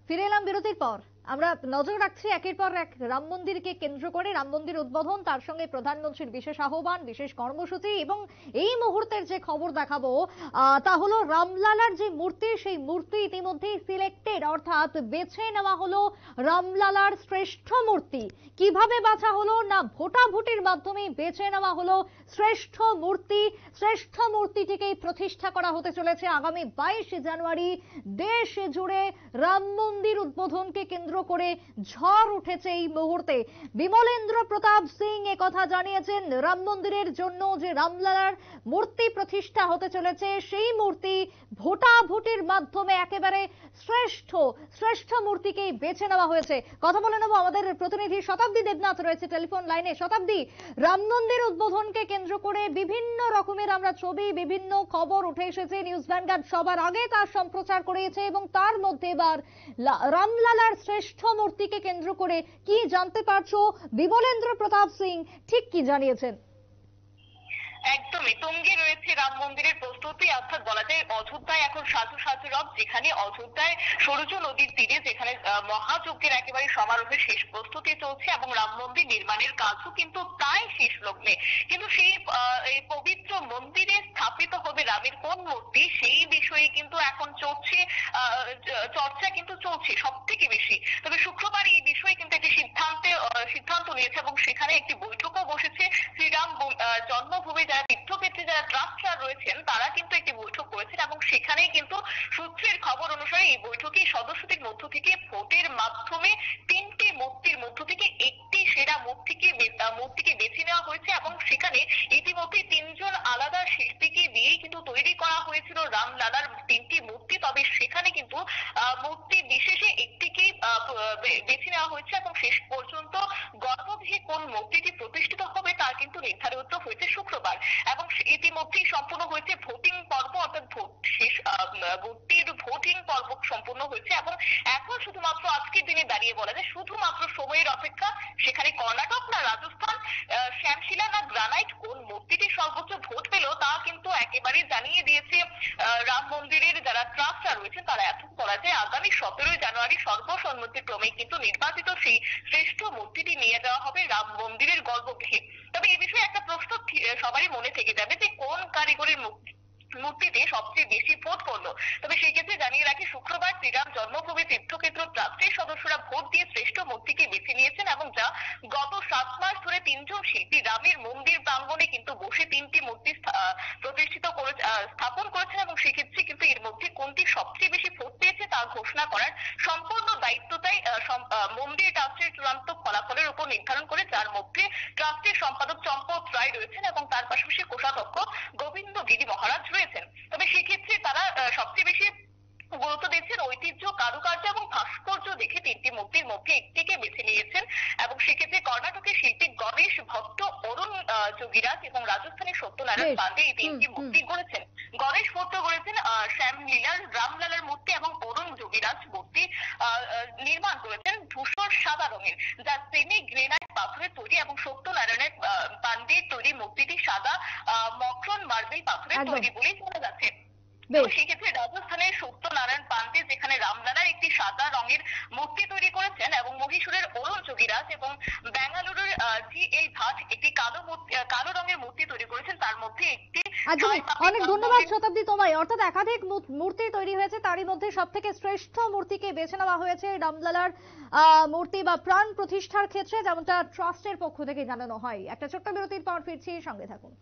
ফিরে এলাম বিরতির পর। আমরা নজর রাখছি একের পর এক রাম মন্দিরকে কেন্দ্র করে, রাম মন্দির উদ্বোধন, তার সঙ্গে প্রধানমন্ত্রীর বিশেষ আহ্বান, বিশেষ কর্মসূচি এবং এই মুহূর্তের যে খবর দেখাবো তা হলো রামলালার যে মূর্তি, সেই মূর্তি ইতিমধ্যেই সিলেক্টেড, অর্থাৎ বেছে নেওয়া হলো রামলালার শ্রেষ্ঠ মূর্তি। কিভাবে বাছা হলো? না, ভোটাভুটির মাধ্যমে বেছে নেওয়া হলো শ্রেষ্ঠ মূর্তি। শ্রেষ্ঠ মূর্তিটিকেই প্রতিষ্ঠা করা হতে চলেছে আগামী 22 জানুয়ারি। দেশ জুড়ে রাম মন্দির উদ্বোধনকে কেন্দ্র করে ঝড় উঠেছে এই মুহূর্তে। বিমলেন্দ্র প্রতাপ সিং একথা জানিয়েছেন, রাম মন্দিরের জন্য যে রামলালার মূর্তি প্রতিষ্ঠা হতে চলেছে, সেই মূর্তি ভোটাভুটির মাধ্যমে একেবারে শ্রেষ্ঠ মূর্তিকেই বেছে নেওয়া হয়েছে। কথা বলে নেব, আমাদের প্রতিনিধি শতাব্দী দেবনাথ রয়েছে টেলিফোন লাইনে। শতাব্দী, রাম মন্দির উদ্বোধনকে কেন্দ্র করে বিভিন্ন রকমের আমরা ছবি, বিভিন্ন খবর উঠে এসেছে। নিউজ ভ্যানগার্ড সবার আগে তার সম্প্রচার করেছে এবং তার মধ্যে এবার রামলালার শ্রেষ্ঠ মূর্তিকে কেন্দ্র করে কি জানতে পারছো? বিমলেন্দ্র প্রতাপ সিং ঠিক কি জানিয়েছেন? একদমই তুঙ্গে রয়েছে রাম মন্দিরের প্রস্তুতি, অর্থাৎ বলা যায় অযোধ্যায় এখন সাধু সাধু রব, যেখানে অযোধ্যায় সরযূ নদীর তীরে যেখানে মহাযজ্ঞের একেবারে সমারোহের শেষ প্রস্তুতি চলছে এবং রাম মন্দির নির্মাণের কাজও কিন্তু প্রায় শেষ লগ্নে। কিন্তু সেই পবিত্র মন্দিরে স্থাপিত হবে রামের কোন মূর্তি, সেই বিষয়ে কিন্তু এখন চলছে চর্চা, কিন্তু চলছে সব থেকে বেশি। তবে শুক্রবার এই বিষয়ে কিন্তু একটি সিদ্ধান্ত নিয়েছে এবং সেখানে একটি বৈঠকও বসেছে। শ্রীরাম জন্মভূমি যারা তীর্থক্ষেত্রে যারা ট্রাস্টার রয়েছেন তারা কিন্তু একটি বৈঠক করেছেন এবং সেখানেই কিন্তু সূত্রের খবর অনুসারে এই বৈঠকে সদস্যদের মধ্য থেকে ভোটের মাধ্যমে 3টি মূর্তির মধ্য থেকে একটি সেরা মূর্তিকে বেছে নেওয়া হয়েছে এবং সেখানে ইতিমধ্যে 3জন আলাদা শিল্পীকে দিয়েই কিন্তু তৈরি করা হয়েছিল রামলালার 3টি মূর্তি। তবে সেখানে কিন্তু মূর্তি বিশেষে একটিকেই বেছে নেওয়া হয়েছে এবং শেষ পর্যন্ত গর্ভগৃহে কোন মূর্তিটি প্রতিষ্ঠিত হবে তা কিন্তু নির্ধারিত হয়েছে শুক্রবার এবং ইতিমধ্যেই সম্পূর্ণ হয়েছে ভোটিং পর্ব, অর্থাৎ মূর্তির ভোটিং পর্ব সম্পূর্ণ হয়েছে এবং এখন শুধুমাত্র আজকের দিনে দাঁড়িয়ে বলা যায় শুধুমাত্র সময়ের অপেক্ষা। সেখানে কর্ণাটক না রাজস্থান, শ্যামশিলা না গ্রানাইট, কোন মূর্তিটি সর্বোচ্চ ভোট পেল তা কিন্তু একেবারে জানিয়ে দিয়েছে রাম মন্দিরের যারা ট্রাস্টার রয়েছেন তারা। এখন বলা যায় আগামী 17 জানুয়ারি সর্বসম্মতিক্রমে কিন্তু নির্বাচিত সেই শ্রেষ্ঠ মূর্তিটি নিয়ে যাওয়া হবে রাম মন্দিরের গর্ভগৃহে। তবে এই বিষয়ে একটা প্রশ্ন সবারই মনে থেকে যাবে যে কোন কারিগরের মূর্তিতে সবচেয়ে বেশি ভোট পড়লো। তবে সেই ক্ষেত্রে জানিয়ে রাখি, শুক্রবার শ্রীরাম জন্মভূমি তীর্থক্ষেত্র ট্রাস্টের সদস্যরা ভোট দিয়ে শ্রেষ্ঠ মূর্তিকে বেছে নিয়েছেন এবং যা গত 7 মাস ধরে 3জন শিল্পী রামের মন্দির প্রাঙ্গণে কিন্তু বসে 3টি মূর্তি স্থাপন করেছেন এবং সেক্ষেত্রে কিন্তু এর মধ্যে কোনটি সবচেয়ে বেশি ভোট পেয়েছে তা ঘোষণা করার সম্পূর্ণ দায়িত্বটাই মন্দির ট্রাস্টের চূড়ান্ত ফলাফলের উপর নির্ধারণ করে, যার মধ্যে ট্রাস্টের সম্পাদক চম্পত রায় রয়েছেন এবং তার পাশাপাশি কোষাধ্যক্ষ গোবিন্দ গিরি মহারাজ রয়েছেন। তবে সেক্ষেত্রে তারা সবচেয়ে বেশি গুরুত্ব দিচ্ছেন ঐতিহ্য, কারুকার্য এবং ভাস্কর্য দেখে 3টি মূর্তির মধ্যে একটিকে বেছে নিয়েছেন এবং সেক্ষেত্রে কর্ণাটকের শিল্পী গণেশ ভট্ট, অরুণ যোগীরাজ এবং রাজস্থানের সত্যনারায়ণ পাণ্ডে এই 3টি মূর্তি গড়েছেন। গণেশ ভট্ট গড়েছেন রামলালার মূর্তি এবং অরুণ যোগীরাজ মূর্তি নির্মাণ করেছেন ধূসর সাদা রঙের, যা সেমি গ্রেনাইট পাথরের তৈরি এবং সত্যনারায়ণের পাণ্ডের তৈরি মূর্তিটি সাদা মকরন মার্বেল পাথরের তৈরি বলেই জানা যাচ্ছে। সেক্ষেত্রে রাজস্থানের সত্যনারায়ণ পাণ্ডে যেখানে রামলালার একটি সাদা রঙের মূর্তি তৈরি করেছেন এবং মহীশূরের অরুণ যোগীরাজ এবং বেঙ্গালুরুর GL ভাট একটি কালো রঙের মূর্তি তৈরি করেছেন। তার মধ্যে একটি অনেক ধন্যবাদ শতাব্দী তোমায়। অর্থাৎ একাধিক মূর্তি তৈরি হয়েছে, তারই মধ্যে সব থেকে শ্রেষ্ঠ মূর্তিকে বেছে নেওয়া হয়েছে রামলালার মূর্তি বা প্রাণ প্রতিষ্ঠার ক্ষেত্রে, যেমনটা ট্রাস্টের পক্ষ থেকে জানানো হয়। একটা ছোট্ট বিরতির পর ফিরছি, সঙ্গে থাকুন।